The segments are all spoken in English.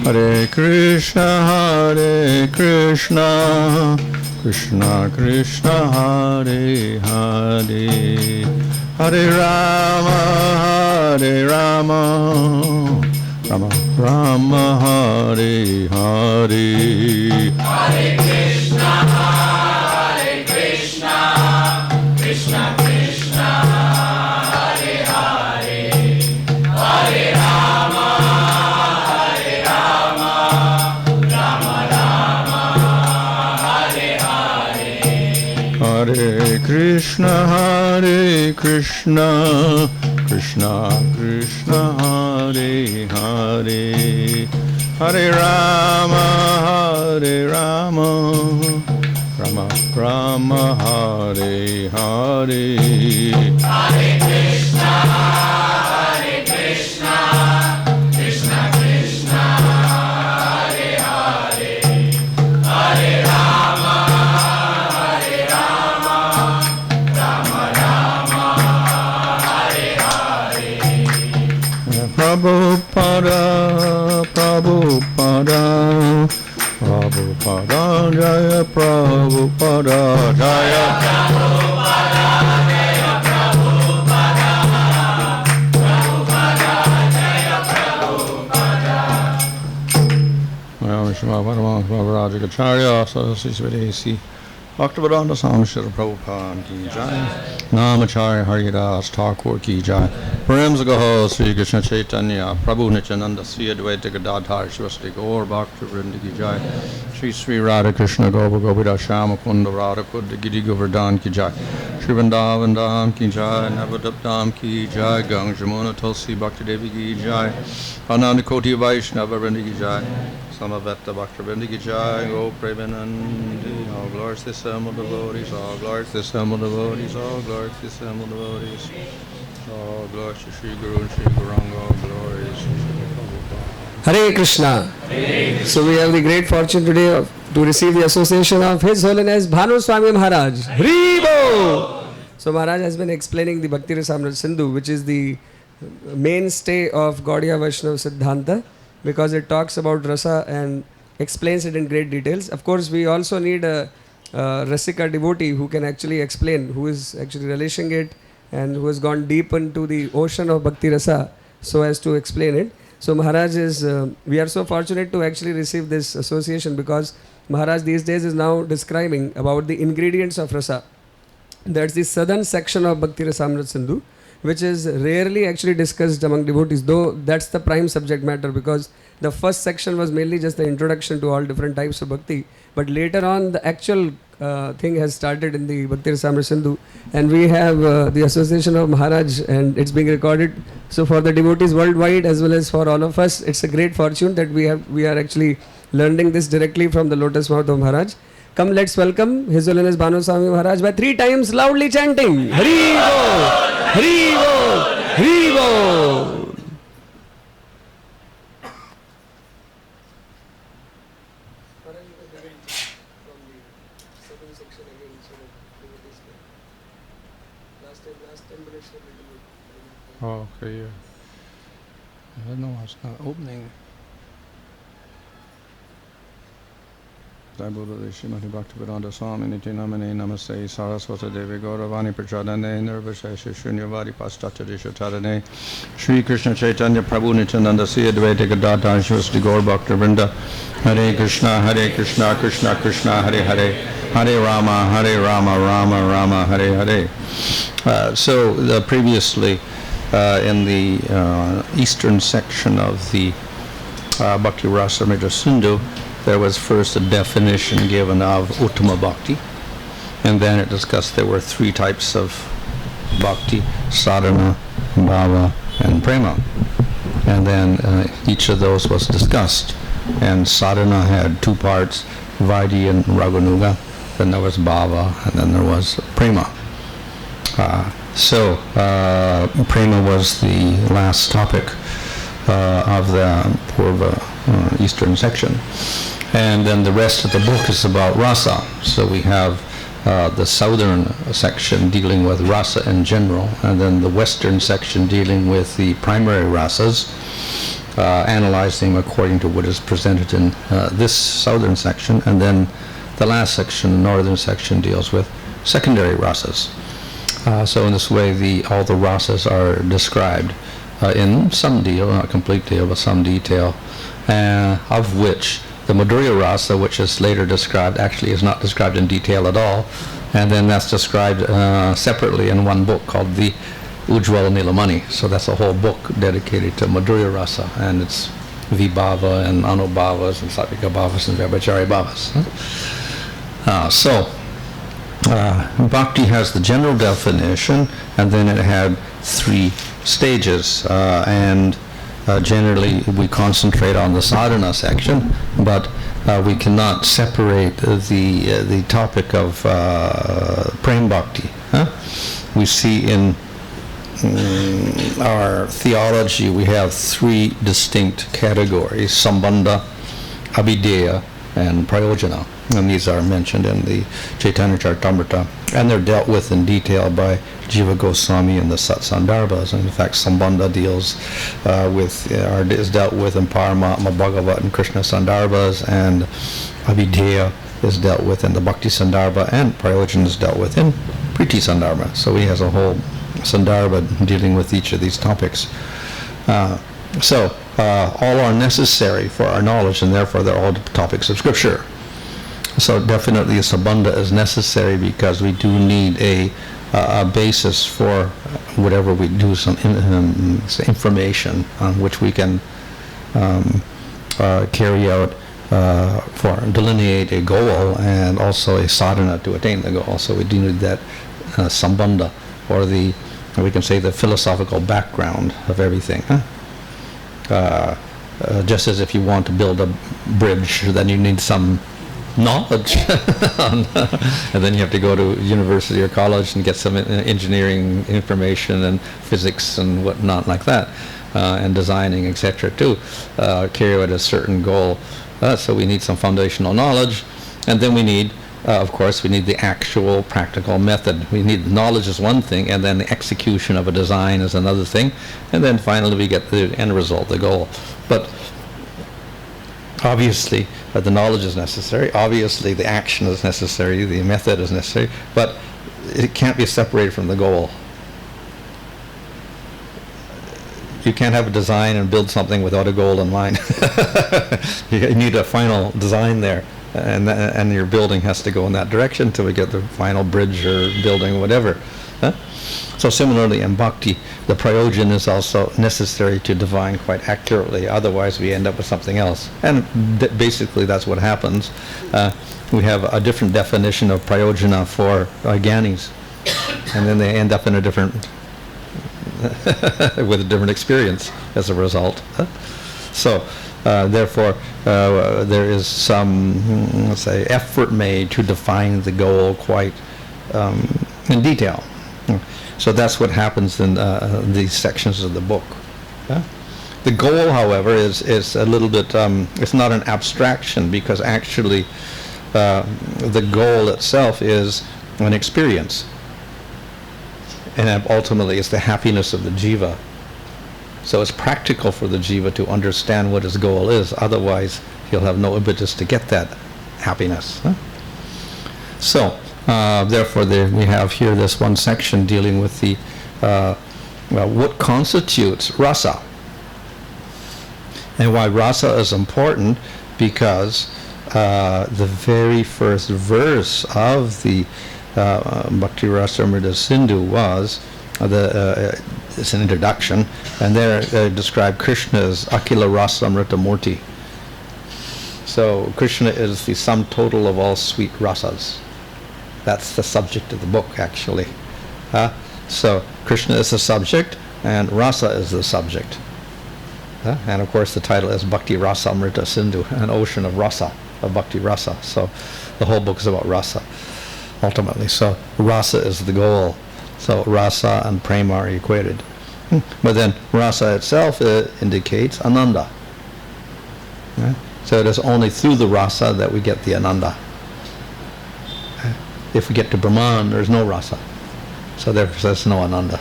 Hare Krishna, Krishna Krishna, Hare Hare, Hare Rama, Rama Rama, Hare Hare. Hare Krishna, Krishna Krishna, Hare Hare, Hare Rama, Rama Rama, Hare Hare. Hare Krishna, Krishna Krishna, Hare Hare, Hare Rama, Rama Rama, Hare Hare. Hare Krishna, Krishna Krishna, Hare Hare, Hare Rama, Rama Rama, Hare Hare. Prabhupada, Prabhupada, Prabhupada, Jaya Prabhupada, Jaya Prabhupada, Jaya Prabhupada, Prabhupada, Jaya Prabhupada. Shima Paramahamsa Rajagacharya, Saraswati Svedesi, Bhaktivedanta Swami Srila Prabhupada ki jai, Namacharya Haridas Thakur ki jai, Prem Sagaho Sri Krishna Chaitanya, Prabhu Nityananda Sri Advaita Gadadhar Shivasti Gaur Bhaktivinoda ki jai, Sri Radha Krishna Gopa Gopida Shama Kunda Radha Kudda Giri Govardhan ki jai, Sri Vrindavan Dham ki jai, Navadip Dham ki jai, Gang Jamuna Tulsi Bhakti Devi ki jai, Ananda Koti Vaishnava Vrinda ki jai, Samavetta Bhaktivinoda ki jai, Go Premanandi, all glories to assembled devotees, all glories to assembled devotees, all glories to assembled devotees, all glories to Sri Guru and Sri Gauranga, all glories to Sri Prabhupada. Hare Krishna. So we have the great fortune today to receive the association of His Holiness Bhanu Swami Maharaj. Haribo! So Maharaj has been explaining the Bhakti Rasamrita Sindhu, which is the mainstay of Gaudiya Vaishnava Siddhanta, because it talks about rasa and explains it in great details. Of course, we also need a Rasika devotee who can actually explain, who is actually relishing it and who has gone deep into the ocean of Bhakti Rasa so as to explain it. So Maharaj is, we are so fortunate to actually receive this association, because Maharaj these days is now describing about the ingredients of rasa. That's the southern section of Bhakti Rasamrita Sindhu, which is rarely actually discussed among devotees, though that's the prime subject matter, because the first section was mainly just the introduction to all different types of bhakti, but later on the actual thing has started in the Bhakti Rasamrita Sindhu, and we have the association of Maharaj, and it's being recorded. So for the devotees worldwide as well as for all of us, it's a great fortune that we are actually learning this directly from the lotus mouth of Maharaj. Come, let's welcome His Holiness Bhanu Swami Maharaj by 3 times loudly chanting Hari Bol, Hari Bol, Hari Bol. Oh, okay, yeah. I don't know why it's not opening. Jai Buddha Srimati Bhaktivedanta Swami Niti Namane Namaste Saraswata Devi Gauravani Prachadane Nirvashesha Shunyavadi Pastatadisha Tadane Shri Krishna Chaitanya Prabhu Nityananda Sri Advaita Gadadhar Shivasti Gaur Bhaktivinoda Hare Krishna Krishna Krishna Hare Hare Hare Rama Rama Rama Hare Hare. So previously in the eastern section of the Bhakti Rasamrita Sindhu, there was first a definition given of Uttama Bhakti, and then it discussed there were 3 types of Bhakti: Sadhana, Bhava, and Prema. And then each of those was discussed, and Sadhana had 2 parts, Vaidhi and Raganuga, then there was Bhava, and then there was Prema. So Prema was the last topic of the Purva eastern section. And then the rest of the book is about rasa. So we have the southern section dealing with rasa in general, and then the western section dealing with the primary rasas. analyze them according to what is presented in this southern section, and then the last section, the northern section, deals with secondary rasas. So in this way, all the rasas are described in some deal, not complete deal, but some detail, of which the Madhurya Rasa, which is later described, actually is not described in detail at all, and then that's described separately in one book called the Ujjwala Nilamani. So that's a whole book dedicated to Madhurya Rasa, and it's Vibhava and Anubhavas and Sattvika Bhavas and Vyabhachari Bhavas. Bhakti has the general definition, and then it had 3 stages, and generally we concentrate on the sadhana section, but we cannot separate the topic of prem bhakti. We see in our theology we have 3 distinct categories: sambandha, abhideya, and prayojana. And these are mentioned in the Chaitanya Charitamrita, and they're dealt with in detail by Jiva Goswami in the Satsandarbhas. And in fact, Sambandha is dealt with in Paramatma Bhagavat and Krishna Sandarbhas, and Abhideya is dealt with in the Bhakti Sandarbha, and Prayojana is dealt with in Priti Sandarbha. So he has a whole Sandarbha dealing with each of these topics. All are necessary for our knowledge, and therefore they're all topics of scripture. So definitely Sambandha is necessary because we do need a basis for whatever we do, some information on which we can carry out for delineate a goal and also a sadhana to attain the goal. So we do need that sambandha, or we can say the philosophical background of everything. Just as if you want to build a bridge, then you need some knowledge and then you have to go to university or college and get some engineering information and physics and whatnot like that, and designing, etc. to carry out a certain goal. So we need some foundational knowledge, and then we need of course we need the actual practical method. We need knowledge is one thing, and then the execution of a design is another thing, and then finally we get the end result, the goal. But obviously the knowledge is necessary, obviously the action is necessary, the method is necessary, but it can't be separated from the goal. You can't have a design and build something without a goal in mind. You need a final design there, and your building has to go in that direction till we get the final bridge or building or whatever. So similarly in bhakti, the prayojana is also necessary to divine quite accurately, otherwise we end up with something else. And basically that's what happens. We have a different definition of prayojana for jnanis, and then they end up in a different with a different experience as a result. So therefore there is some, let's say, effort made to define the goal quite in detail. So that's what happens in these sections of the book. The goal, however, is a little bit, it's not an abstraction, because actually the goal itself is an experience. And ultimately it's the happiness of the jiva. So it's practical for the jiva to understand what his goal is, otherwise he'll have no impetus to get that happiness. So therefore we have here this one section dealing with the what constitutes rasa, and why rasa is important, because the very first verse of the Bhakti Rasa Amrita Sindhu was it's an introduction, and there they describe Krishna as Akila Rasa Amrta Murthy. So Krishna is the sum total of all sweet rasas. That's the subject of the book, actually. So Krishna is the subject, and rasa is the subject. And of course the title is Bhakti Rasa Amrita Sindhu, an ocean of rasa, of Bhakti Rasa. So the whole book is about rasa, ultimately. So rasa is the goal. So rasa and prema are equated. But then rasa itself indicates ananda. So it is only through the rasa that we get the ananda. If we get to Brahman, there's no rasa. So therefore there's no ananda.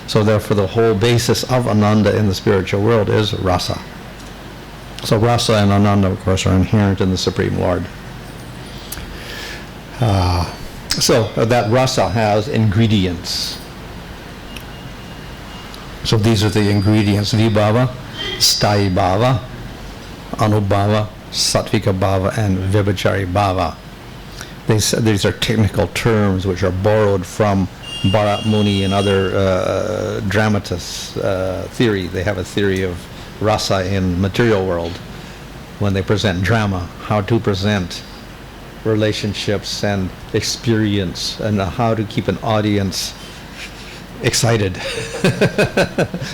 So therefore the whole basis of Ananda in the spiritual world is rasa. So rasa and Ananda, of course, are inherent in the Supreme Lord. So that rasa has ingredients. So these are the ingredients: vibhava, sthayi bhava, anubhava, sattvika bhava, and vibhachari bhava. These are technical terms which are borrowed from Bharat Muni and other dramatists' theory. They have a theory of rasa in material world when they present drama, how to present relationships and experience, and how to keep an audience excited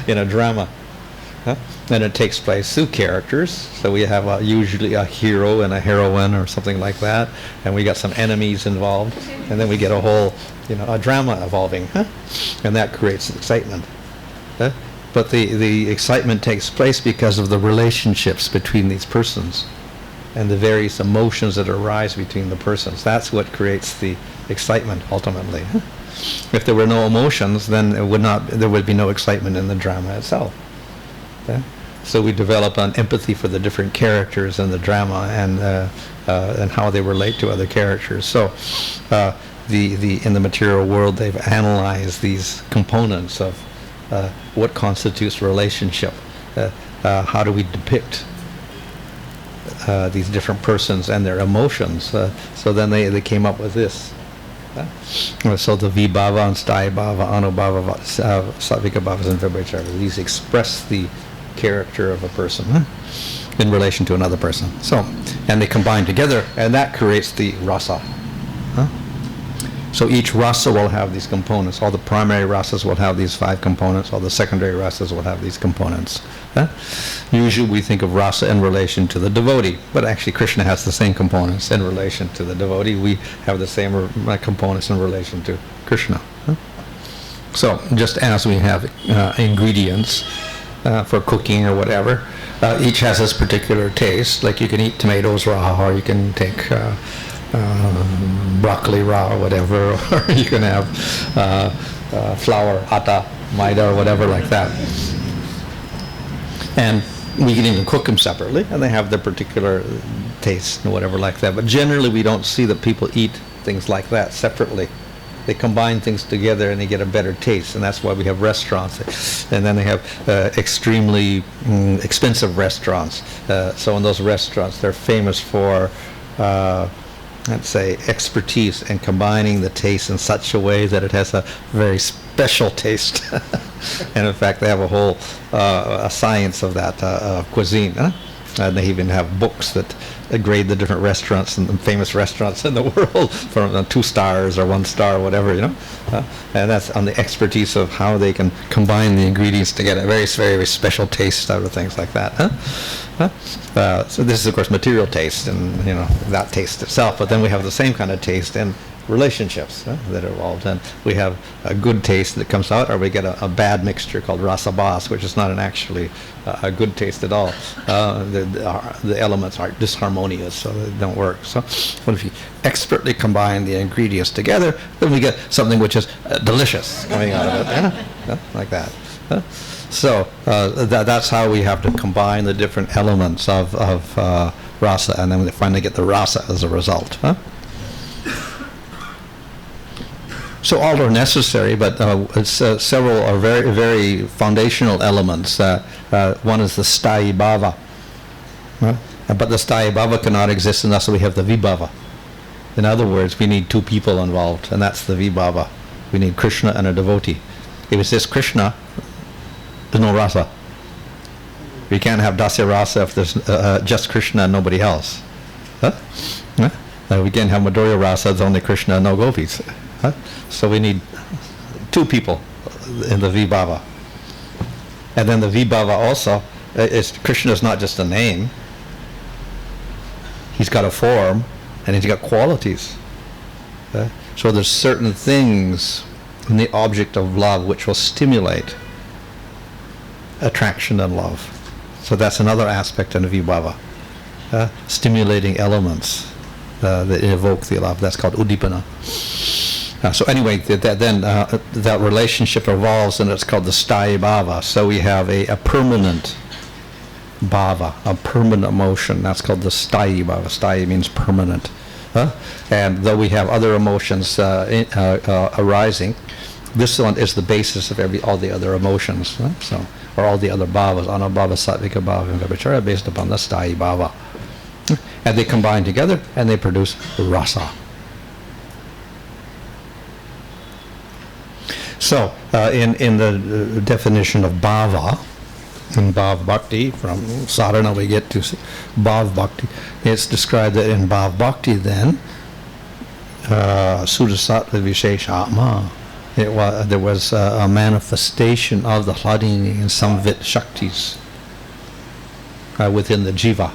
in a drama. And it takes place through characters. So we have usually a hero and a heroine or something like that, and we got some enemies involved, and then we get a whole, a drama evolving, and that creates excitement. But the excitement takes place because of the relationships between these persons and the various emotions that arise between the persons. That's what creates the excitement ultimately. If there were no emotions, then there would be no excitement in the drama itself. So we develop an empathy for the different characters in the drama and how they relate to other characters. So in the material world, they've analyzed these components of what constitutes relationship. How do we depict these different persons and their emotions? So then they came up with this. So the vibhava and sthayi bhava, anubhava, sattvika bhavas, and vibhachara, these express the character of a person in relation to another person. So, and they combine together, and that creates the rasa. So each rasa will have these components. All the primary rasas will have these 5 components. All the secondary rasas will have these components. Usually we think of rasa in relation to the devotee, but actually Krishna has the same components in relation to the devotee. We have the same components in relation to Krishna. So just as we have ingredients for cooking or whatever, each has its particular taste. Like you can eat tomatoes raw, or you can take broccoli raw or whatever, or you can have flour, atta, maida, or whatever like that. And we can even cook them separately, and they have their particular taste and whatever like that. But generally we don't see that people eat things like that separately. They combine things together and they get a better taste, and that's why we have restaurants. And then they have extremely expensive restaurants. So in those restaurants, they're famous for let's say expertise in combining the taste in such a way that it has a very special taste. And in fact they have a whole a science of that cuisine, and they even have books that grade the different restaurants and the famous restaurants in the world from 2 stars or 1 star, whatever, and that's on the expertise of how they can combine the ingredients to get a very, very special taste out of things like that. So this is of course material taste and that taste itself, but then we have the same kind of taste in relationships that are involved, and we have a good taste that comes out, or we get a bad mixture called rasa bas, which is not actually a good taste at all. The elements are disharmonious, so they don't work. So what if you expertly combine the ingredients together, then we get something which is delicious coming out of it, like that. So that's how we have to combine the different elements of rasa, and then we finally get the rasa as a result. So all are necessary, but several are very, very foundational elements. One is the sthayi bhava. But the sthayi bhava cannot exist unless we have the vibhava. In other words, we need 2 people involved, and that's the vibhava. We need Krishna and a devotee. If it's just Krishna, there's no rasa. We can't have dasya rasa if there's just Krishna and nobody else. We can't have Madhurya rasa, there's only Krishna and no gopis. So we need 2 people in the vibhava. And then the vibhava also, Krishna is not just a name. He's got a form, and he's got qualities. So there's certain things in the object of love which will stimulate attraction and love. So that's another aspect in the vibhava. Stimulating elements that evoke the love. That's called udipana. So anyway, that relationship evolves, and it's called the sthayi bhava. So we have a permanent bhava, a permanent emotion. That's called the sthayi bhava. Sthayi means permanent. And though we have other emotions arising, this one is the basis of all the other emotions. So, or all the other bhavas, anubhava, sattvika bhava, and vyabhachara, based upon the sthayi bhava. And they combine together, and they produce rasa. So, in the definition of bhava, in Bhav Bhakti, from sadhana we get to Bhav Bhakti, it's described that in Bhav Bhakti then, Sudasattva Vishesha Atma, there was a manifestation of the Hladini and Samvit Shaktis within the jiva.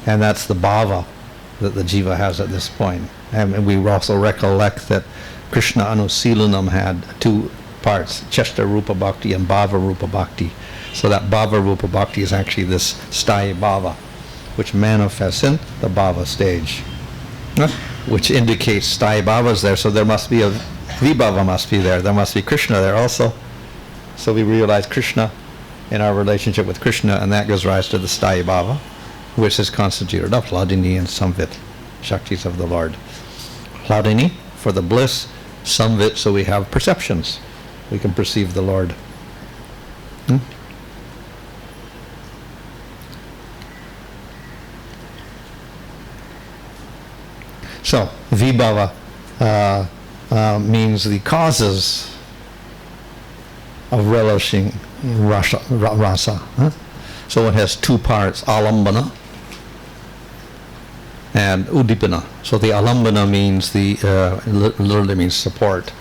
And that's the bhava that the jiva has at this point. And we also recollect that Krishna Anusilanam had two parts, Cheshta Rupa Bhakti and Bhava Rupa Bhakti. So that Bhava Rupa Bhakti is actually this sthayi bhava, which manifests in the bhava stage, which indicates sthayi bhava is there. So there must be a vibhava must be there. There must be Krishna there also. So we realize Krishna in our relationship with Krishna, and that gives rise to the sthayi bhava, which is constituted of Hladini and Samvit, Shaktis of the Lord. Hladini for the bliss, Samvit so we have perceptions. We can perceive the Lord. So, vibhava means the causes of relishing rasa. So it has two parts, alambana and udipana. So the alambana means literally means support.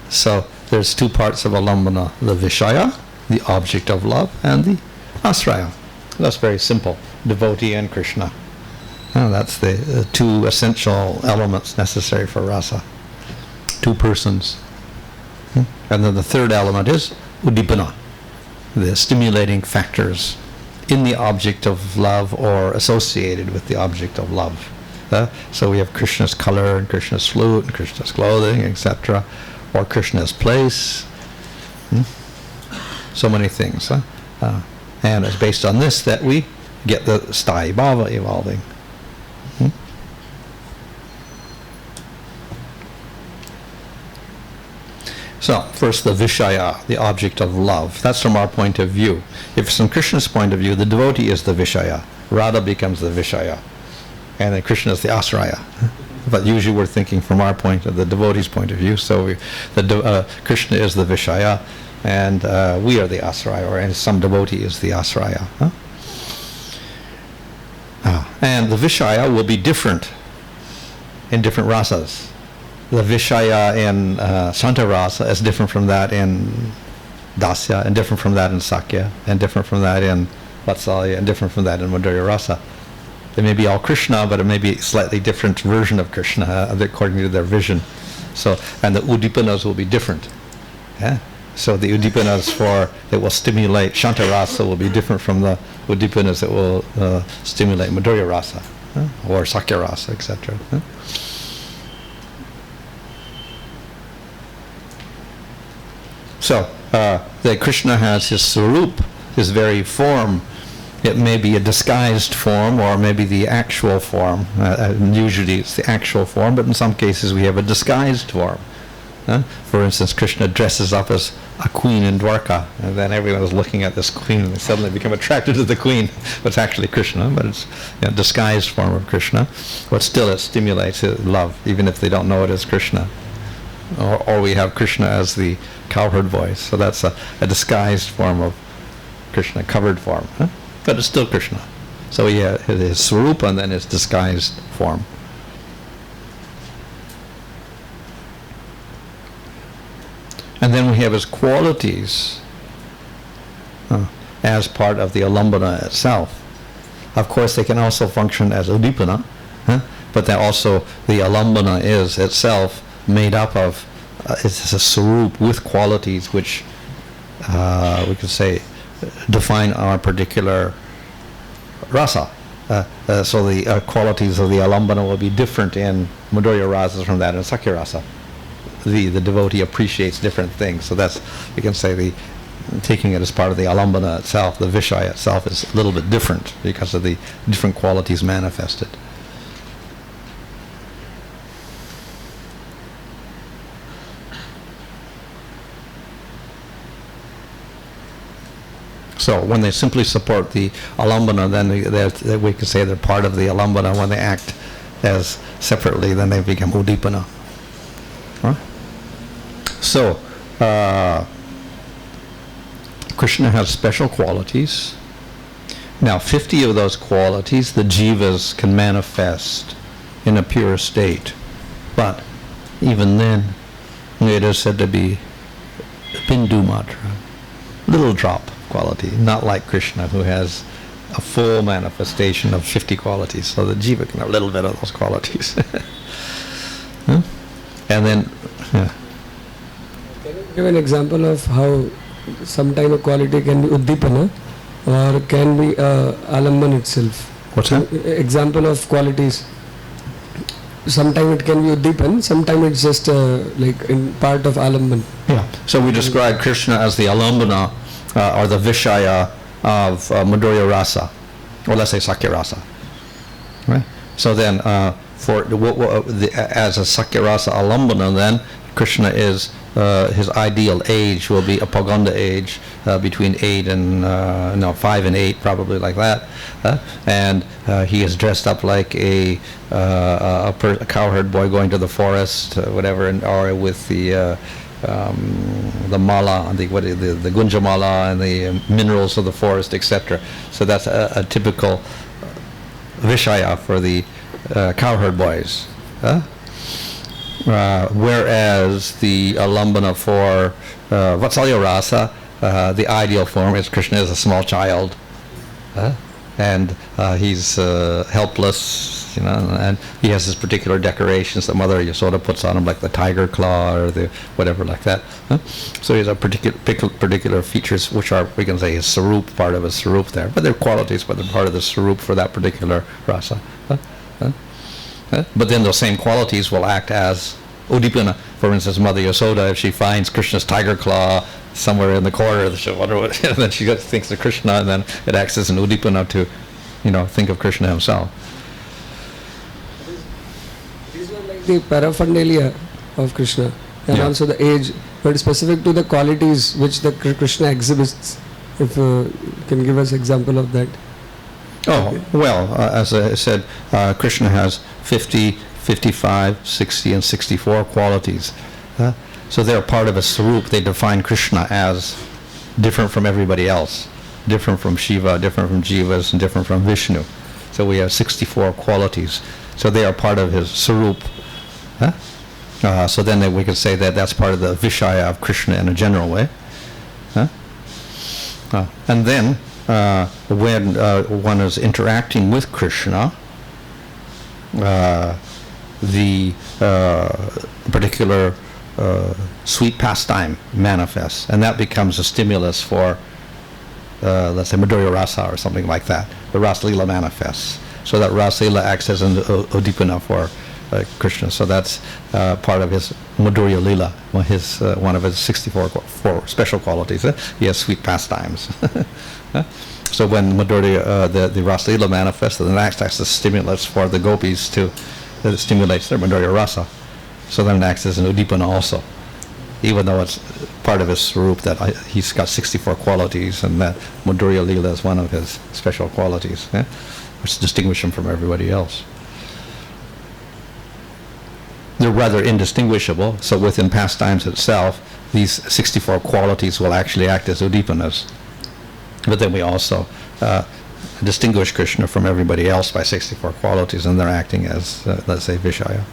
So there's two parts of alambana, the vishaya, the object of love, and the asraya. That's very simple, devotee and Krishna. That's the two essential elements necessary for rasa. Two persons. And then the third element is udipana, the stimulating factors in the object of love or associated with the object of love. So we have Krishna's color and Krishna's flute and Krishna's clothing, etc. Or Krishna's place. So many things. And it's based on this that we get the sthayi bhava evolving. So, first the Vishaya, the object of love. That's from our point of view. If it's from Krishna's point of view, the devotee is the Vishaya. Radha becomes the Vishaya. And then Krishna is the Asraya. But usually we're thinking from our point of the devotee's point of view. So Krishna is the Vishaya, and we are the Asraya, and some devotee is the Asraya. And the Vishaya will be different in different rasas. The Vishaya in Shanta Rasa is different from that in Dasya, and different from that in Sakya, and different from that in Vatsalya, and different from that in Madhurya Rasa. They may be all Krishna, but it may be a slightly different version of Krishna according to their vision. So, and the Udipanas will be different. So the Udipanas that will stimulate Shanta Rasa will be different from the Udipanas that will stimulate Madhurya Rasa, or Sakya Rasa, etc. So, that Krishna has his swarup, his very form. It may be a disguised form, or maybe the actual form. Usually it's the actual form, but in some cases we have a disguised form. For instance, Krishna dresses up as a queen in Dwarka, and then everyone is looking at this queen, and they suddenly become attracted to the queen. But it's actually Krishna, but it's a disguised form of Krishna. But still it stimulates love, even if they don't know it as Krishna. Or we have Krishna as the cowherd voice, so that's a disguised form of Krishna, covered form. But it's still Krishna. So he has his swarupa and then his disguised form. And then we have his qualities as part of the alambana itself. Of course, they can also function as udipana, but then also the alambana is itself made up of, it's a swarup with qualities which we could say define our particular rasa. So the qualities of the alambana will be different in Madhurya Rasa from that in Sakya Rasa. the devotee appreciates different things. So that's, you can say, taking it as part of the alambana itself, the vishaya itself is a little bit different because of the different qualities manifested. So when they simply support the alambana, then we can say they're part of the alambana. When they act as separately, then they become udipana. Huh? So Krishna has special qualities. Now 50 of those qualities the jivas can manifest in a pure state. But even then, it is said to be bindu matra, little drop quality, not like Krishna, who has a full manifestation of 50 qualities. So the jiva can have a little bit of those qualities. Huh? And then, yeah. Can you give an example of how sometime a quality can be uddipana or can be alamban itself? What's that? Example of qualities. Sometime it can be uddipan, sometime it's just like in part of alamban. Yeah. So we describe Krishna as the alambana or the vishaya of Madhurya Rasa, or let's say Sakya Rasa. Right? So then, as a Sakya Rasa alambana, then Krishna is his ideal age will be a Paganda age, between 5 and 8, probably like that, and he is dressed up like a cowherd boy going to the forest, whatever, or with the mala, the gunja mala, and the minerals of the forest, etc. So that's a typical vishaya for the cowherd boys. Whereas the alambana for Vatsalya Rasa, the ideal form is Krishna is a small child, and he's helpless, and he has his particular decorations that Mother Yasoda puts on him, like the tiger claw or the whatever like that. So he has a particular features which are, we can say, his sarup, part of his sarup there, but they're qualities, but they're part of the sarup for that particular rasa. But then those same qualities will act as udipana. For instance, Mother Yasoda, if she finds Krishna's tiger claw somewhere in the corner, she'll wonder what, and then she thinks of Krishna, and then it acts as an udipana to, think of Krishna himself. These are like the paraphernalia of Krishna, and also the age, but specific to the qualities which the Krishna exhibits. If you can give us example of that. Oh, well, as I said, Krishna has 50, 55, 60, and 64 qualities. So they're part of a sarup. They define Krishna as different from everybody else, different from Shiva, different from Jivas, and different from Vishnu. So we have 64 qualities. So they are part of his sarup. So then we could say that that's part of the vishaya of Krishna in a general way. And then, when one is interacting with Krishna, the particular sweet pastime manifests, and that becomes a stimulus for, let's say, Madhurya Rasa or something like that. The Rasa Lila manifests. So that Rasa Lila acts as an udipana for Krishna. So that's part of his Madhurya Lila, one of his 64 special qualities. He has sweet pastimes. So when Madhurya, the Rasa Lila manifests, then that acts as a stimulus for the gopis that stimulates their Madhurya Rasa. So then it acts as an udipana also, even though it's part of his sarup that he's got 64 qualities, and that Madhurya Lila is one of his special qualities, which distinguish him from everybody else. They're rather indistinguishable, so within pastimes itself, these 64 qualities will actually act as udipanas. But then we also distinguish Krishna from everybody else by 64 qualities, and they're acting as, let's say, vishaya.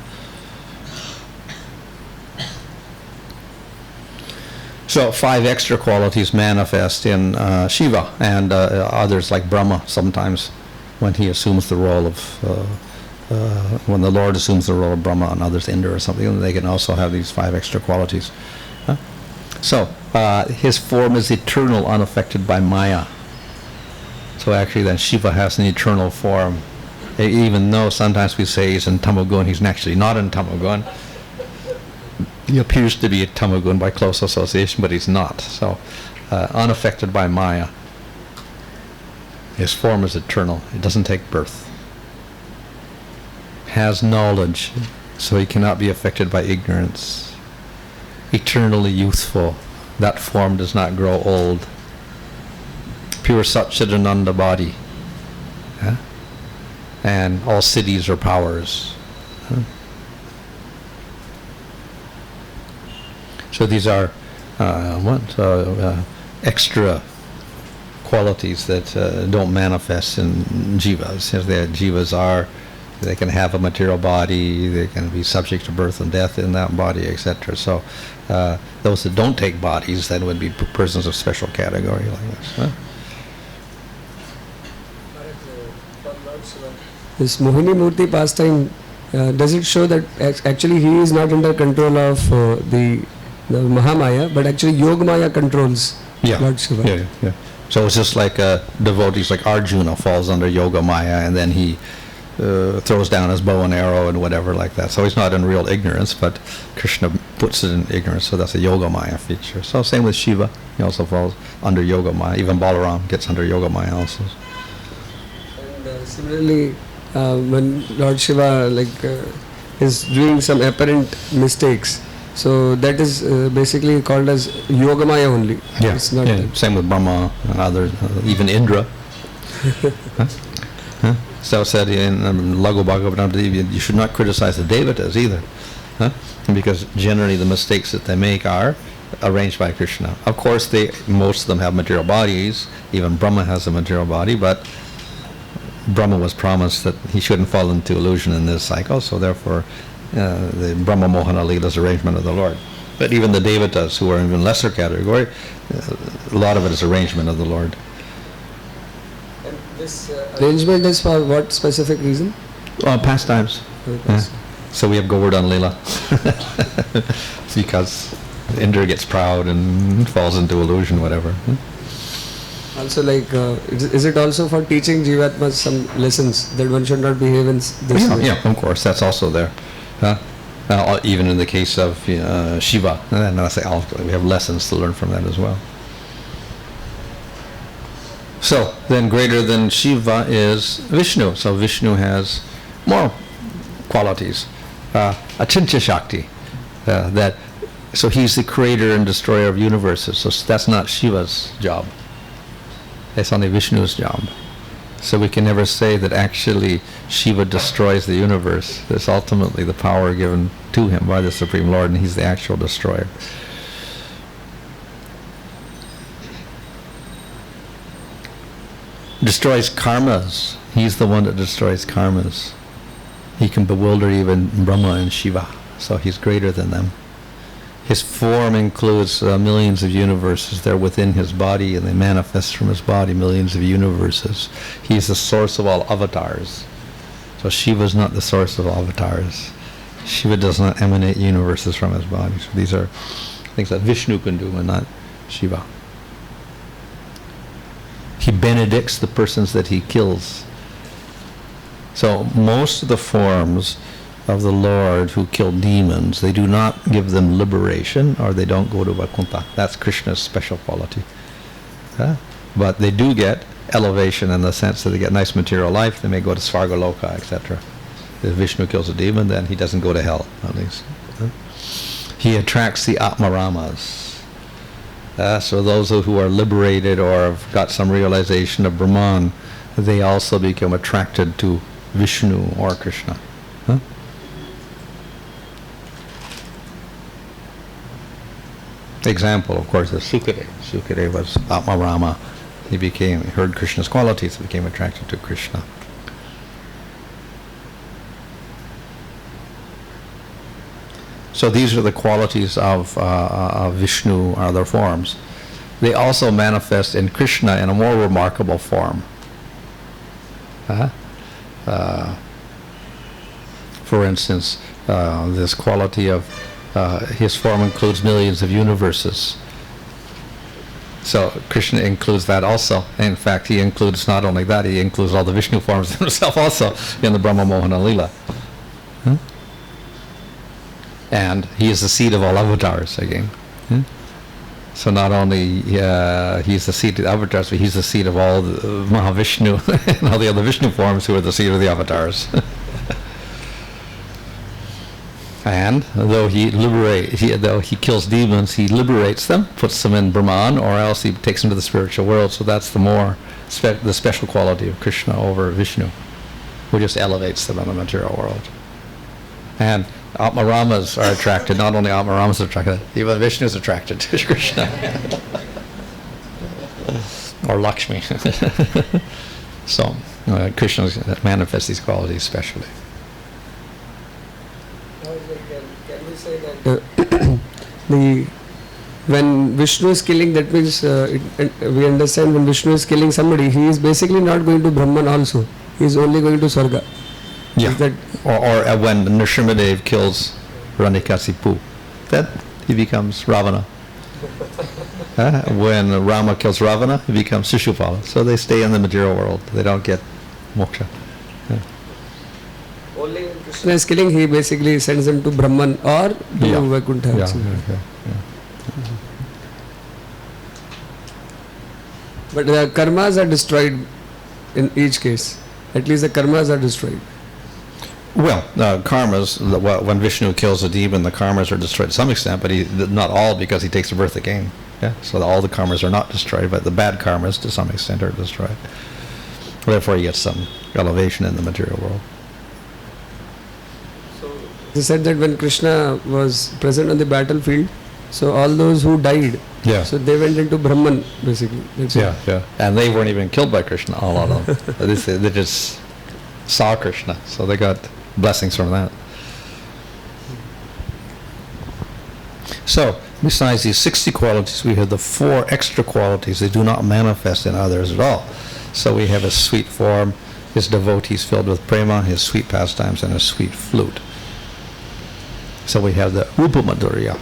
So 5 extra qualities manifest in Shiva, and others like Brahma sometimes, when he assumes the role of, when the Lord assumes the role of Brahma, and others Indra or something, and they can also have these 5 extra qualities. So his form is eternal, unaffected by Maya. So actually then Shiva has an eternal form, even though sometimes we say he's in Tamagun, he's actually not in Tamagun. He appears to be a tamagun by close association, but he's not. So, unaffected by Maya. His form is eternal. It doesn't take birth. Has knowledge, so he cannot be affected by ignorance. Eternally youthful. That form does not grow old. Pure Satchidananda body. Yeah? And all siddhis are powers. So these are extra qualities that don't manifest in jivas. Jivas are, they can have a material body, they can be subject to birth and death in that body, etc. So those that don't take bodies then would be persons of special category like this. Huh? This Mohini Murthy pastime, does it show that actually he is not under control of the Mahamaya, but actually Yogamaya controls Lord Shiva? Yeah. So it's just like devotees like Arjuna falls under Yogamaya, and then he throws down his bow and arrow and whatever like that. So he's not in real ignorance, but Krishna puts it in ignorance, so that's a Yogamaya feature. So same with Shiva, he also falls under Yogamaya. Even Balaram gets under Yogamaya also. And similarly, when Lord Shiva is doing some apparent mistakes, so that is basically called as Yogamaya only. Yeah, it's not same with Brahma and others, even Indra. So said in Laghu Bhagavatam, you should not criticize the devatas either, because generally the mistakes that they make are arranged by Krishna. Of course, most of them have material bodies. Even Brahma has a material body, but Brahma was promised that he shouldn't fall into illusion in this cycle, so therefore the Brahma Mohana Leela's arrangement of the Lord. But even the devatas, who are in even lesser category, a lot of it is arrangement of the Lord. And this arrangement is for what specific reason? Pastimes. So we have Govardhan Leela. Because Indra gets proud and falls into illusion, whatever. Also, is it also for teaching Jivatmas some lessons that one should not behave in this way? Yeah, of course, that's also there. Even in the case of Shiva, and I say we have lessons to learn from that as well. So then, greater than Shiva is Vishnu. So Vishnu has more qualities. Achintya Shakti, so he's the creator and destroyer of universes. So that's not Shiva's job. It's only Vishnu's job. So we can never say that actually Shiva destroys the universe. It's ultimately the power given to him by the Supreme Lord, and he's the actual destroyer. Destroys karmas. He's the one that destroys karmas. He can bewilder even Brahma and Shiva, so he's greater than them. His form includes millions of universes. They're within his body, and they manifest from his body, millions of universes. He's the source of all avatars. So Shiva is not the source of all avatars. Shiva does not emanate universes from his body. So these are things that Vishnu can do and not Shiva. He benedicts the persons that he kills. So most of the forms of the Lord who kill demons, they do not give them liberation, or they don't go to Vaikuntha. That's Krishna's special quality. But they do get elevation in the sense that they get nice material life. They may go to Svargaloka, etc. If Vishnu kills a demon, then he doesn't go to hell, at least. He attracts the Atmaramas. So those who are liberated or have got some realization of Brahman, they also become attracted to Vishnu or Krishna. Example, of course, is Sukadeva. Sukadeva was Atmarama. He heard Krishna's qualities, and became attracted to Krishna. So these are the qualities of Vishnu, or their forms. They also manifest in Krishna in a more remarkable form. For instance, this quality of his form includes millions of universes. So Krishna includes that also. In fact, he includes not only that, he includes all the Vishnu forms himself also in the Brahma Mohana Leela. And he is the seed of all avatars again. So not only he's the seed of the avatars, but he's the seed of all the Mahavishnu and all the other Vishnu forms who are the seed of the avatars. And though he kills demons, he liberates them, puts them in Brahman, or else he takes them to the spiritual world. So that's the special quality of Krishna over Vishnu, who just elevates them in the material world. And Atmaramas are attracted, not only Atmaramas are attracted, even Vishnu is attracted to Krishna. Or Lakshmi. So, Krishna manifests these qualities specially. Can we say that when Vishnu is killing, that means we understand when Vishnu is killing somebody, he is basically not going to Brahman also. He is only going to Swarga. Yeah. Or when Nrsimhadev kills Hiranyakasipu, then he becomes Ravana. When Rama kills Ravana, he becomes Shishupala. So they stay in the material world. They don't get moksha. Only when Krishna is killing, he basically sends them to Brahman or to Vaikuntha. But the karmas are destroyed in each case. At least the karmas are destroyed. Well, karmas, when Vishnu kills a demon, the karmas are destroyed to some extent, but not all, because he takes the birth again. Yeah? So all the karmas are not destroyed, but the bad karmas to some extent are destroyed. Therefore he gets some elevation in the material world. So they said that when Krishna was present on the battlefield, so all those who died, so they went into Brahman basically. Yeah. And they weren't even killed by Krishna, a lot of them. They just saw Krishna, so they got blessings from that. So, besides these 60 qualities, we have the 4 extra qualities that do not manifest in others at all. So we have his sweet form, his devotees filled with prema, his sweet pastimes, and his sweet flute. So we have the rupa madhurya,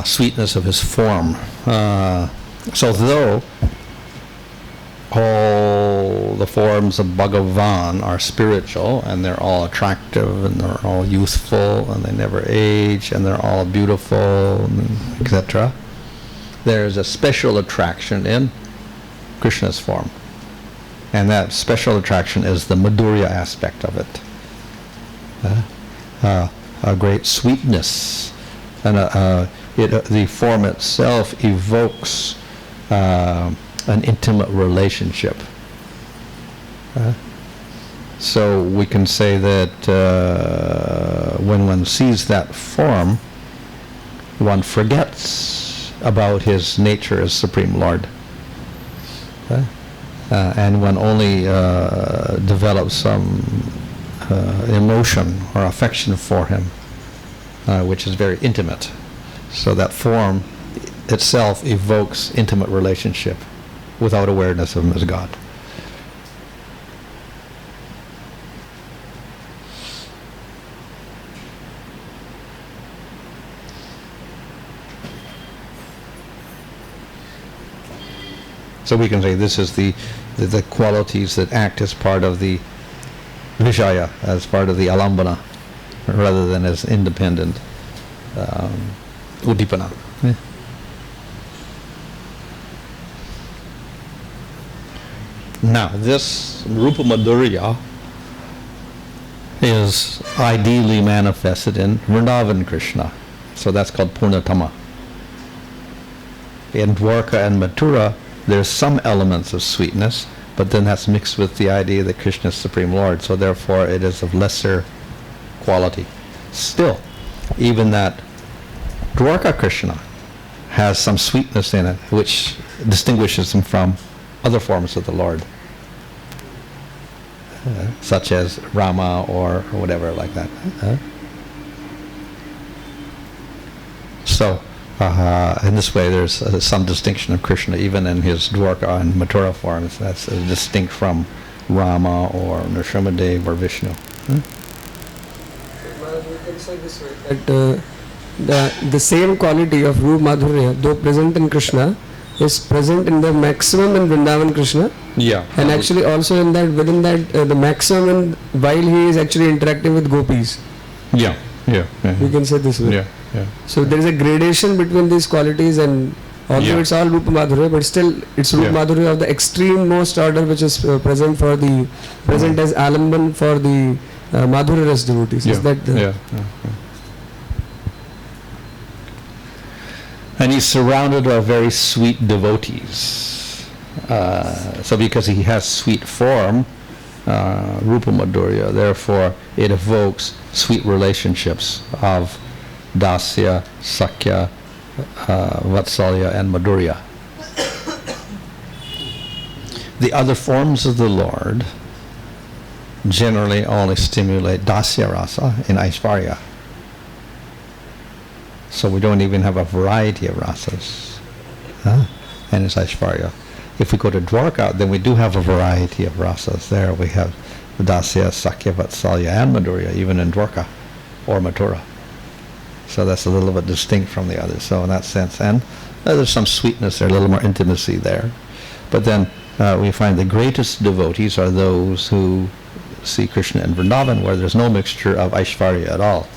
sweetness of his form. So though all the forms of Bhagavan are spiritual, and they're all attractive, and they're all youthful, and they never age, and they're all beautiful, etc., there is a special attraction in Krishna's form. And that special attraction is the Madhurya aspect of it. A great sweetness. And the form itself evokes an intimate relationship. So we can say that when one sees that form, one forgets about his nature as Supreme Lord. And one only develops some emotion or affection for him, which is very intimate. So that form itself evokes intimate relationship without awareness of him as God. So we can say this is the qualities that act as part of the Vishaya, as part of the Alambana, rather than as independent Udipana. Now, this Rupa Madhurya is ideally manifested in Vrindavan Krishna. So that's called Purnatama. In Dwarka and Mathura, there's some elements of sweetness, but then that's mixed with the idea that Krishna is Supreme Lord, so therefore it is of lesser quality. Still, even that Dwarka Krishna has some sweetness in it, which distinguishes him from other forms of the Lord, such as Rama or whatever like that. So, in this way, there's some distinction of Krishna, even in his Dwarka and Mathura forms. That's distinct from Rama or Nrsimhadev or Vishnu. We can say this way, that the same quality of Rupa Madhurya, though present in Krishna, is present in the maximum in Vrindavan Krishna. Yeah. And actually also in that, within that, the maximum while he is actually interacting with gopis. Yeah. Yeah. You can say this way. Yeah. Yeah. So there is a gradation between these qualities, and although Yeah. it's all Rupa Madhurya, but still it's Rupa Yeah. Madhurya of the extreme most order, which is present as Alamban for the Madhurya Ras devotees. Yeah. Is that the... Yeah. And he's surrounded by very sweet devotees. So because he has sweet form, Rupa Madhurya, therefore it evokes sweet relationships of Dasya, Sakya, Vatsalya and Madhurya. The other forms of the Lord generally only stimulate Dasya Rasa in Aishvarya. So we don't even have a variety of rasas. And it's Aishvarya. If we go to Dwarka, then we do have a variety of rasas. There we have Dasya, Sakya, Vatsalya and Madhurya, even in Dwarka or Mathura. So that's a little bit distinct from the others. So in that sense, and there's some sweetness there, a little more intimacy there. But then we find the greatest devotees are those who see Krishna in Vrindavan, where there's no mixture of Aishvarya at all.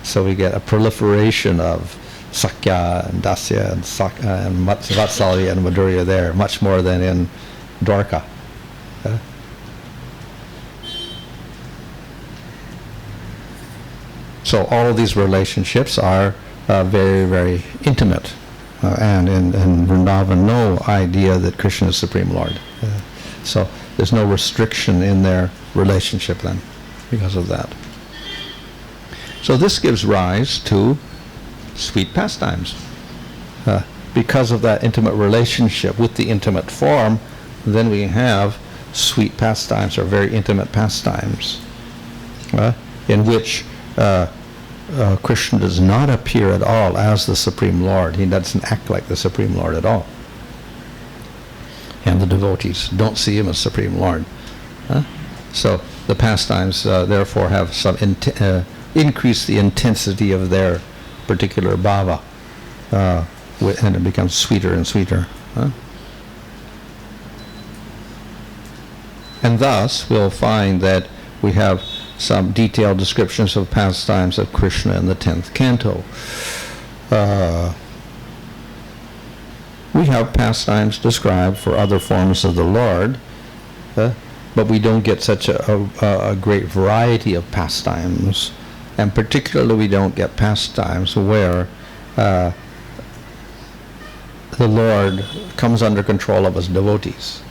So we get a proliferation of Sakya and Dasya and Vatsalya and Madhurya there, much more than in Dwarka. So all of these relationships are very, very intimate. And in Vrindavan, no idea that Krishna is Supreme Lord. So there's no restriction in their relationship then because of that. So this gives rise to sweet pastimes. Because of that intimate relationship with the intimate form, then we have sweet pastimes or very intimate pastimes in which Krishna does not appear at all as the Supreme Lord. He doesn't act like the Supreme Lord at all. And the devotees don't see him as Supreme Lord. So the pastimes therefore have some increase the intensity of their particular bhava, and it becomes sweeter and sweeter. And thus we'll find that we have some detailed descriptions of pastimes of Krishna in the 10th canto. We have pastimes described for other forms of the Lord, but we don't get such a great variety of pastimes, and particularly we don't get pastimes where the Lord comes under control of his devotees,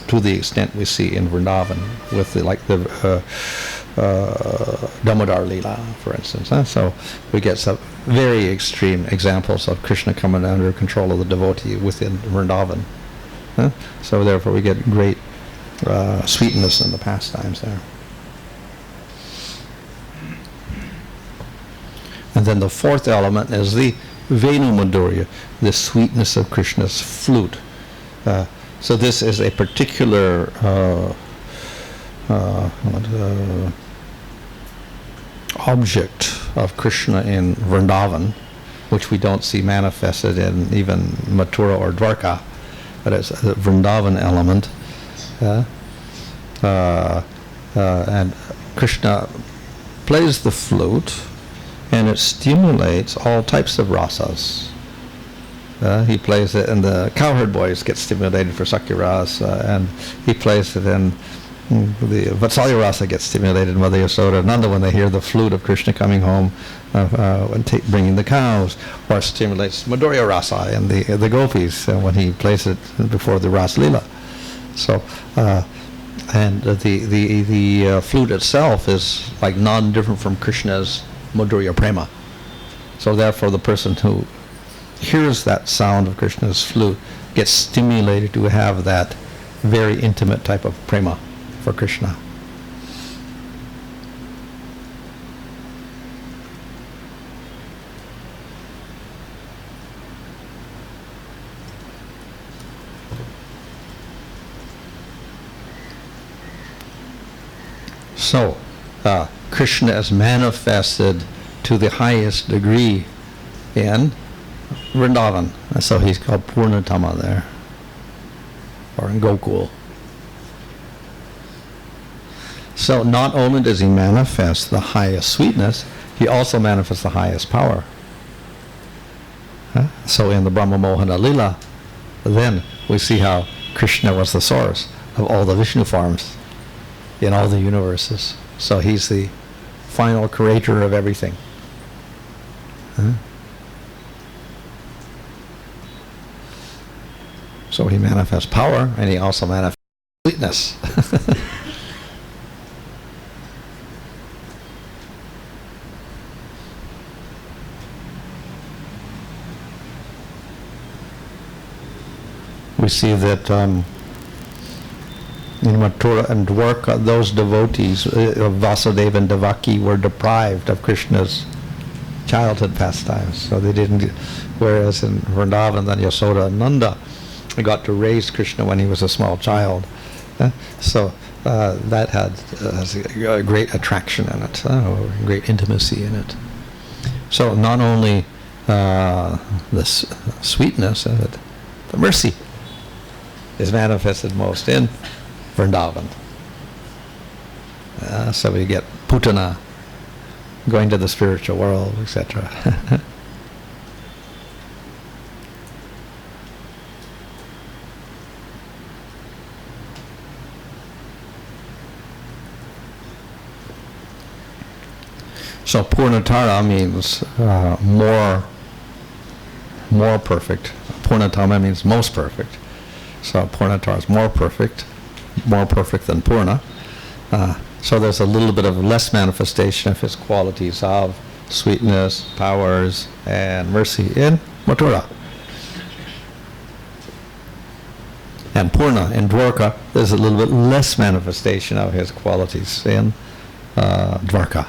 to the extent we see in Vrindavan with the Damodar Leela, for instance. So we get some very extreme examples of Krishna coming under control of the devotee within Vrindavan. So therefore we get great sweetness in the pastimes there. And then the fourth element is the Venu Madhurya, the sweetness of Krishna's flute. So this is a particular object of Krishna in Vrindavan, which we don't see manifested in even Mathura or Dwarka, but it's a Vrindavan element. And Krishna plays the flute, and it stimulates all types of rasas. He plays it, and the cowherd boys get stimulated for Sakya Rasa, and he plays it in the Vatsalya Rasa gets stimulated in Mother Yasoda, Nanda when they hear the flute of Krishna coming home and bringing the cows, or stimulates Madhurya Rasa in the gopis when he plays it before the Ras Leela. So, and the flute itself is like non-different from Krishna's Madhurya Prema. So therefore the person who hears that sound of Krishna's flute gets stimulated to have that very intimate type of prema for Krishna. So, Krishna is manifested to the highest degree in Vrindavan. So he's called Purnatama there, or in Gokul. So not only does he manifest the highest sweetness, he also manifests the highest power. So in the Brahma Mohana Lila, then we see how Krishna was the source of all the Vishnu forms in all the universes. So he's the final creator of everything. So he manifests power, and he also manifests sweetness. We see that in Mathura and Dwarka, those devotees of Vasudeva and Devaki were deprived of Krishna's childhood pastimes. So they didn't, whereas in Vrindavan, then Yasoda and Nanda got to raise Krishna when he was a small child. So that had a great attraction in it, great intimacy in it. So not only the sweetness of it, the mercy is manifested most in Vrindavan. So we get Putana, going to the spiritual world, etc. So Purnatara means more perfect. Purnatama means most perfect. So Purnatara is more perfect than Purna. So there's a little bit of less manifestation of his qualities of sweetness, powers, and mercy in Mathura. And Purna in Dwarka, there's a little bit less manifestation of his qualities in Dwarka.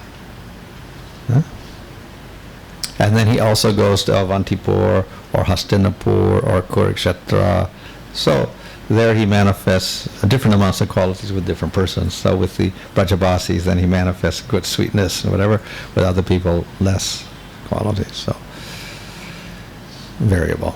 And then he also goes to Avantipur or Hastinapur or Kurukshetra. So there he manifests different amounts of qualities with different persons. So with the Brajabasis, then he manifests good sweetness and whatever. With other people, less qualities. So variable.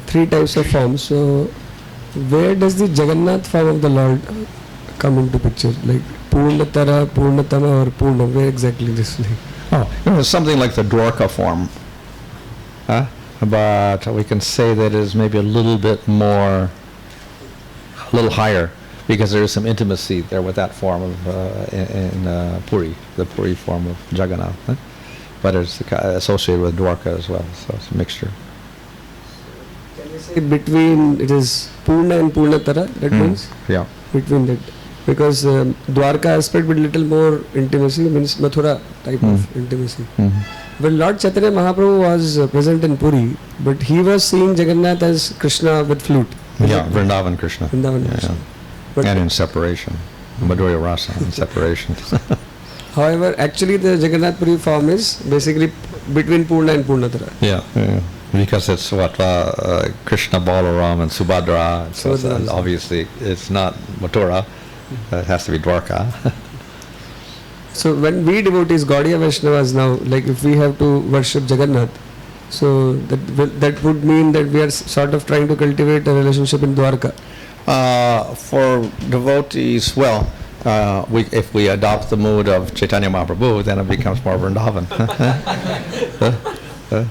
Three types of forms. So where does the Jagannath form of the Lord come into picture? Like Purnatara, Purnatama, or Purna? Where exactly this? Something like the Dwarka form. But we can say that it is maybe a little bit more, a little higher, because there is some intimacy there with that form of in Puri, the Puri form of Jagannath. But it's associated with Dwarka as well, so it's a mixture. Can you say between, it is Purna and Purnatara, that means? Yeah. Between that. Because Dwarka aspect with little more intimacy means Mathura type of intimacy. Well, Lord Chaitanya Mahaprabhu was present in Puri, but he was seeing Jagannath as Krishna with flute. Yeah, Vrindavan Krishna. Vrindavan Krishna. But And in separation. Madhurya Rasa in separation. however, actually the Jagannath Puri form is basically between Purna and Purnatara. Yeah. Because it's what Krishna, Balaram, and Subhadra. So obviously, it's not Mathura. It has to be Dwarka. So when we devotees, Gaudiya Vaishnavas now, like if we have to worship Jagannath, so that would mean that we are sort of trying to cultivate a relationship in Dwarka. For devotees, well, if we adopt the mood of Chaitanya Mahaprabhu, then it becomes more Vrindavan.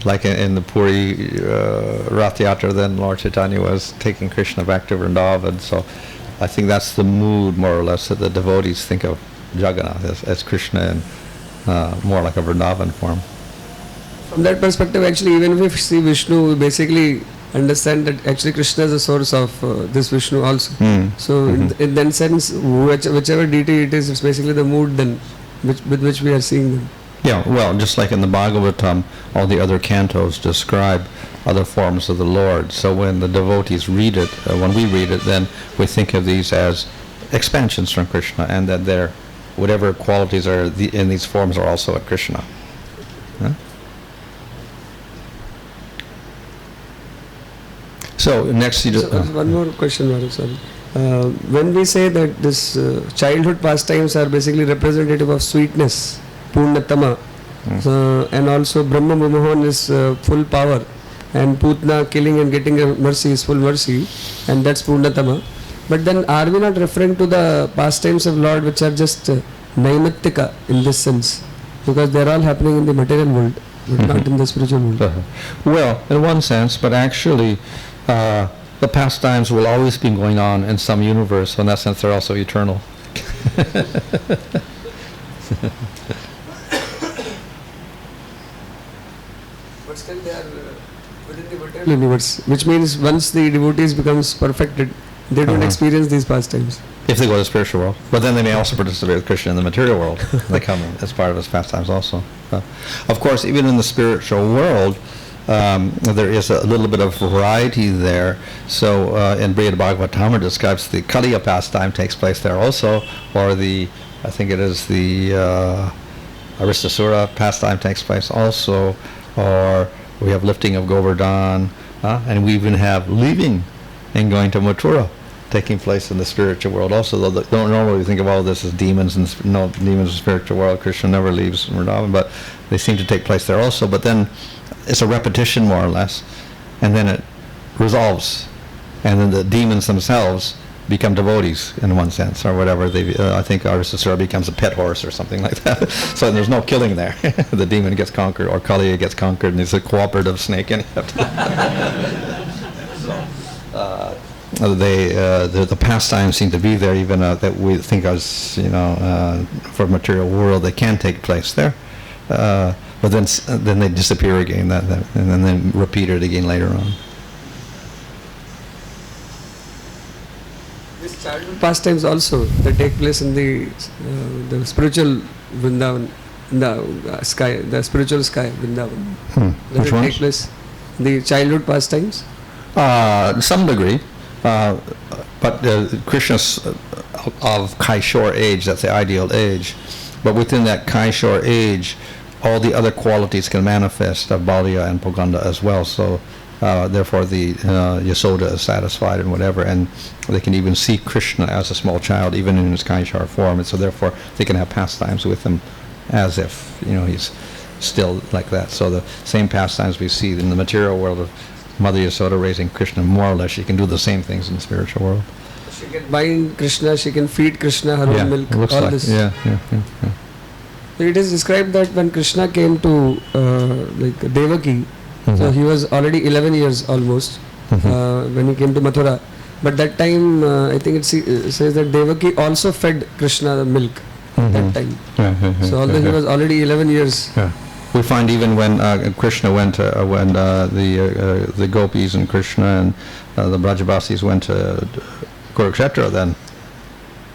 Like in the Puri Rath Yatra, then Lord Chaitanya was taking Krishna back to Vrindavan. So I think that's the mood, more or less, that the devotees think of Jagannath as Krishna and more like a Vrindavan form. From that perspective, actually, even if we see Vishnu, we basically understand that actually Krishna is the source of this Vishnu also. So in that sense, whichever deity it is, it's basically the mood then with which we are seeing them. Yeah, well, just like in the Bhagavatam, all the other cantos describe other forms of the Lord. So when the devotees read it, when we read it, then we think of these as expansions from Krishna, and that their whatever qualities are in these forms are also at Krishna. So next you just... one more question, Bhanu, sorry. when we say that this childhood pastimes are basically representative of sweetness, Purnatama, and also Brahma Mohan is full power, and Putna, killing and getting a mercy, is full mercy, and that's Purnatama. But then are we not referring to the pastimes of Lord which are just Naimittika in this sense? Because they are all happening in the material world, but not in the spiritual world. Well, in one sense, but actually the pastimes will always be going on in some universe, so in that sense they're also eternal. But still they are within the material universe, which means once the devotees becomes perfected, they don't experience these pastimes. If they go to the spiritual world. But then they may also participate with Krishna in the material world. They come as part of his pastimes also. Of course, even in the spiritual world, there is a little bit of variety there. So in Brihad Bhagavatam describes the Kaliya pastime takes place there also, or I think it is the Aristasura pastime takes place also, or we have lifting of Govardhan, and we even have leaving and going to Mathura taking place in the spiritual world also, though don't normally think of all this as demons and demons in the spiritual world. Krishna never leaves Vrindavan, but they seem to take place there also. But then it's a repetition more or less, and then it resolves, and then the demons themselves become devotees in one sense, or whatever. They, I think Aristasura becomes a pet horse or something like that. So there's no killing there. The demon gets conquered, or Kaliya gets conquered, and it's a cooperative snake. And the pastimes seem to be there, even that we think as for material world, they can take place there, but then they disappear again, and then repeat it again later on. These childhood pastimes also, they take place in the spiritual Vrindavan, in the sky, the spiritual sky Vrindavan. Which ones? Take place the childhood pastimes? To some degree. But Krishna's of Kaishore age, that's the ideal age. But within that Kaishore age, all the other qualities can manifest of Balya and Poganda as well. So therefore the Yasoda is satisfied and whatever, and they can even see Krishna as a small child, even in his Kaishore form. And so therefore they can have pastimes with him as if he's still like that. So the same pastimes we see in the material world of Mother Yasoda raising Krishna, more or less she can do the same things in the spiritual world. She can bind Krishna, she can feed Krishna her own milk, it looks all like, this. Yeah. So it is described that when Krishna came to Devaki, so he was already 11 years almost when he came to Mathura. But that time, I think it says that Devaki also fed Krishna the milk at that time. So although he was already 11 years. We find even when Krishna went, when the gopis and Krishna and the Brajavasis went to Kurukshetra, then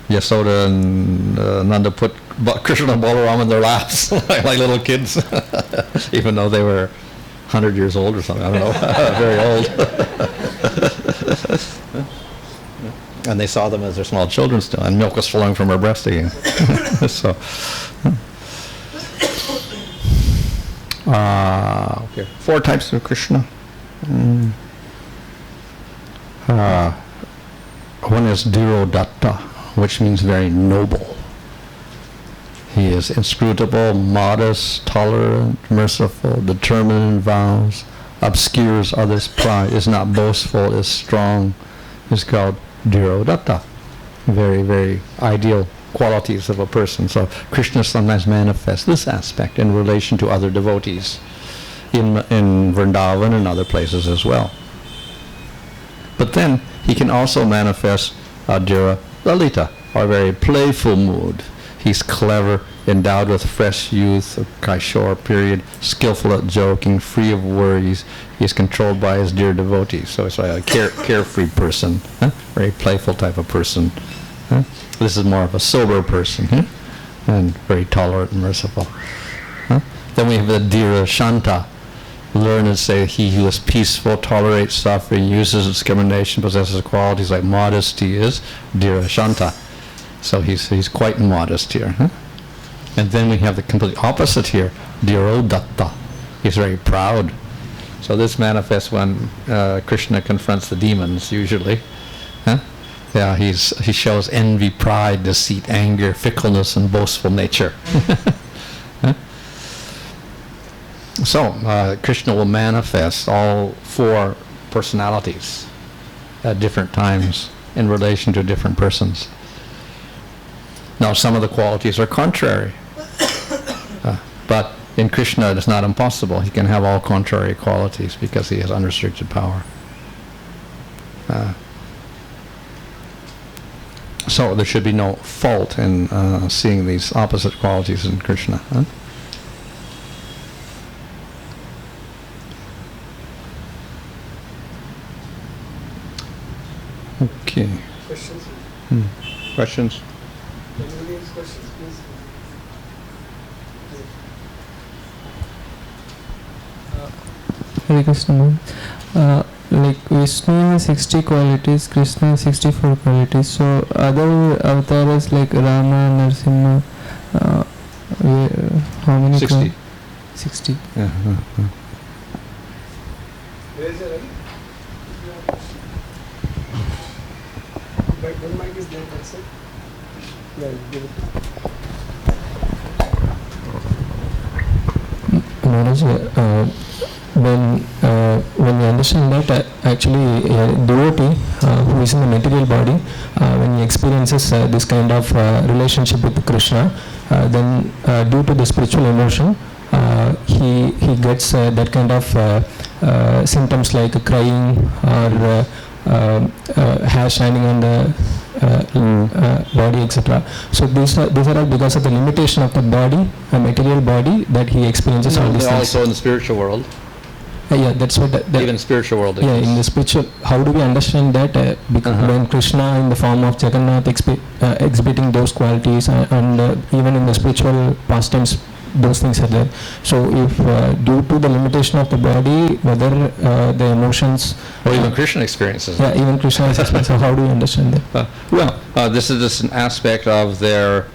Yasoda and Nanda put Krishna and Balaram in their laps like little kids, even though they were 100 years old or something, I don't know, very old. And they saw them as their small children still, and milk was flowing from her breast again. So. Okay. 4 types of Krishna. One is Dhirodatta, which means very noble. He is inscrutable, modest, tolerant, merciful, determined in vows, obscures others' pride, is not boastful, is strong. Is called Dhirodatta. Very, very ideal qualities of a person. So Krishna sometimes manifests this aspect in relation to other devotees in Vrindavan and other places as well. But then he can also manifest Dhira Lalita, or very playful mood. He's clever, endowed with fresh youth, a Kaishore period, skillful at joking, free of worries. He's controlled by his dear devotees. So it's like a carefree person, very playful type of person. This is more of a sober person, and very tolerant and merciful. Then we have the Dhira Shanta. Learned say he who is peaceful, tolerates suffering, uses discrimination, possesses qualities like modesty is Dhira Shanta. So he's quite modest here. And then we have the complete opposite here, Dhirodatta. He's very proud. So this manifests when Krishna confronts the demons usually. Yeah, he shows envy, pride, deceit, anger, fickleness, and boastful nature. Huh? So, Krishna will manifest all four personalities at different times in relation to different persons. Now, some of the qualities are contrary. But in Krishna, it's not impossible. He can have all contrary qualities because he has unrestricted power. So there should be no fault in seeing these opposite qualities in Krishna. Huh? Okay. Questions? Questions? Anybody has questions, please? Hare Krishna ma'am. Like Vishnu has 60 qualities, Krishna has 64 qualities. So other avatars like Rama, Narasimha, how many? 60. 60. Yeah, Raise your hand. But one mic is there, that's it. Yeah, give it. Maharaj, when you understand that actually a devotee who is in the material body, when he experiences this kind of relationship with Krishna, then due to the spiritual emotion, he gets that kind of symptoms like crying or hair shining on the body, etc. So these are all because of the limitation of the body, a material body, that he experiences all these things. Also in the spiritual world. Yeah, that's what. Even spiritual world. Yeah, in the spiritual, how do we understand that? Because when Krishna in the form of Jagannath exhibiting those qualities, and even in the spiritual pastimes, those things are there. So if due to the limitation of the body, whether the emotions, or even Krishna experiences. Yeah, even Krishna experiences. So how do we understand that? This is just an aspect of their,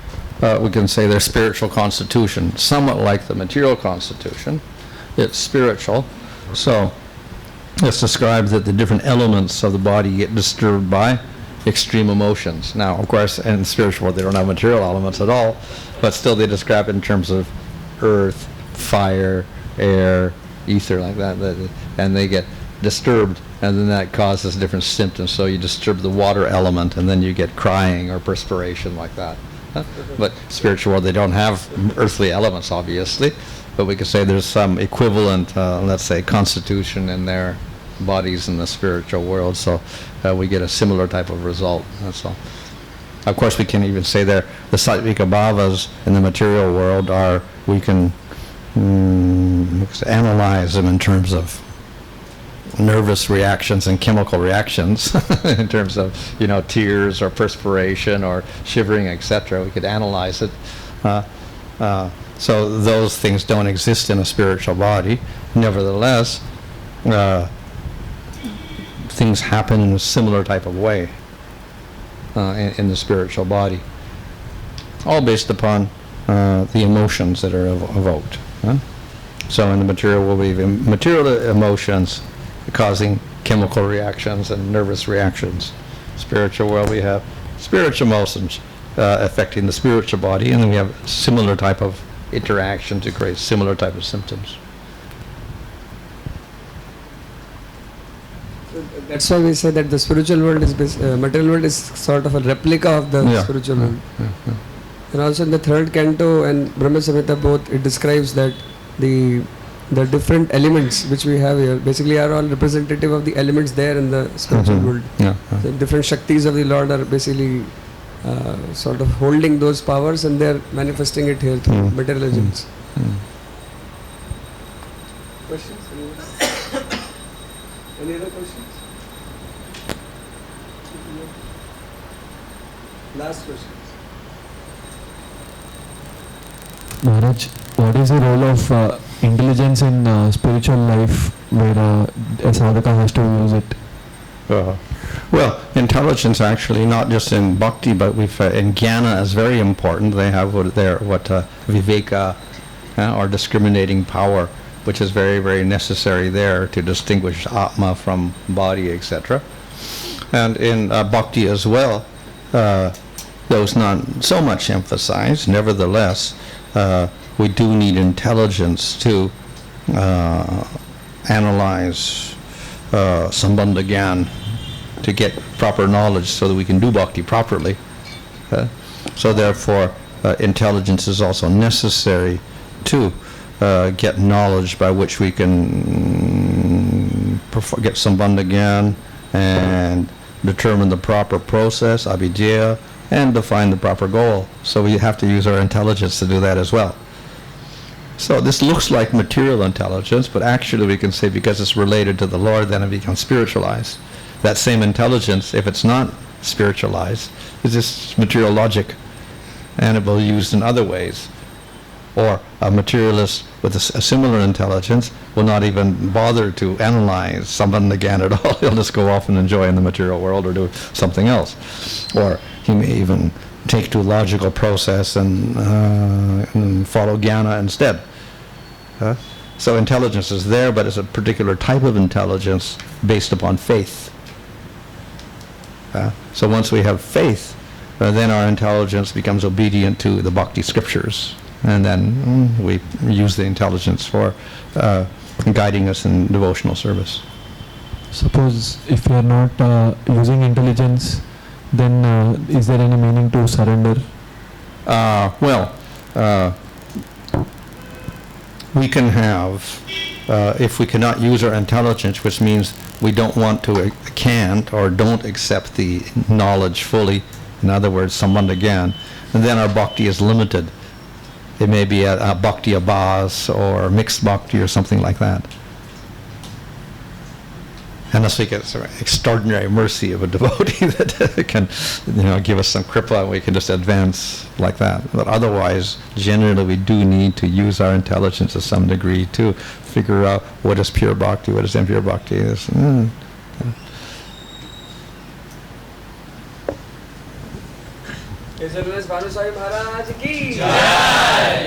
we can say, their spiritual constitution, somewhat like the material constitution. It's spiritual. So it's described that the different elements of the body get disturbed by extreme emotions. Now, of course, in the spiritual world, they don't have material elements at all, but still they describe it in terms of earth, fire, air, ether, like that, and they get disturbed, and then that causes different symptoms. So you disturb the water element, and then you get crying or perspiration like that. But spiritual world, they don't have earthly elements, obviously, but we could say there's some equivalent, let's say, constitution in their bodies in the spiritual world, so we get a similar type of result. That's all. Of course, we can even say there the sattvika bhavas in the material world are, we can analyze them in terms of nervous reactions and chemical reactions, in terms of, tears or perspiration or shivering, etc. We could analyze it. So those things don't exist in a spiritual body. Nevertheless, things happen in a similar type of way in the spiritual body, all based upon the emotions that are evoked. So in the material world, we have material emotions causing chemical reactions and nervous reactions. Spiritual world, we have spiritual emotions affecting the spiritual body, and then we have similar type of interaction to create similar type of symptoms. That's why we say that the spiritual world is material world is sort of a replica of the spiritual world. And also in the third canto and Brahma Samhita both, it describes that the different elements which we have here basically are all representative of the elements there in the spiritual world. So different Shaktis of the Lord are basically sort of holding those powers, and they are manifesting it here through material agents. Questions? Any other questions? Last question. Maharaj, what is the role of intelligence in spiritual life, where a sadhaka has to use it? Well, intelligence actually, not just in bhakti, but in jnana is very important. They have viveka, or discriminating power, which is very, very necessary there to distinguish atma from body, etc. And in bhakti as well, those not so much emphasized. Nevertheless, we do need intelligence to analyze sambandha gyan, to get proper knowledge so that we can do bhakti properly. So therefore, intelligence is also necessary to get knowledge by which we can get sambandha gyan and determine the proper process, abhidhyaya, and define the proper goal. So we have to use our intelligence to do that as well. So this looks like material intelligence, but actually we can say because it's related to the Lord, then it becomes spiritualized. That same intelligence, if it's not spiritualized, is just material logic, and it will be used in other ways. Or a materialist with a similar intelligence will not even bother to analyze sambandha gyan at all. He'll just go off and enjoy in the material world or do something else. Or he may even take to a logical process and follow jnana instead. So intelligence is there, but it's a particular type of intelligence based upon faith. So once we have faith, then our intelligence becomes obedient to the bhakti scriptures. And then we use the intelligence for guiding us in devotional service. Suppose if we are not using intelligence, then is there any meaning to surrender? We can have, if we cannot use our intelligence, which means we don't want to, can't, or don't accept the knowledge fully, in other words, sambandha gyan, and then our bhakti is limited. It may be a bhakti abhas or mixed bhakti or something like that. Unless we get some extraordinary mercy of a devotee that can, give us some kripa, and we can just advance like that. But otherwise, generally, we do need to use our intelligence to some degree to figure out what is pure bhakti, what is impure bhakti. His Holiness Bhanu Swami Maharaj ki Jai.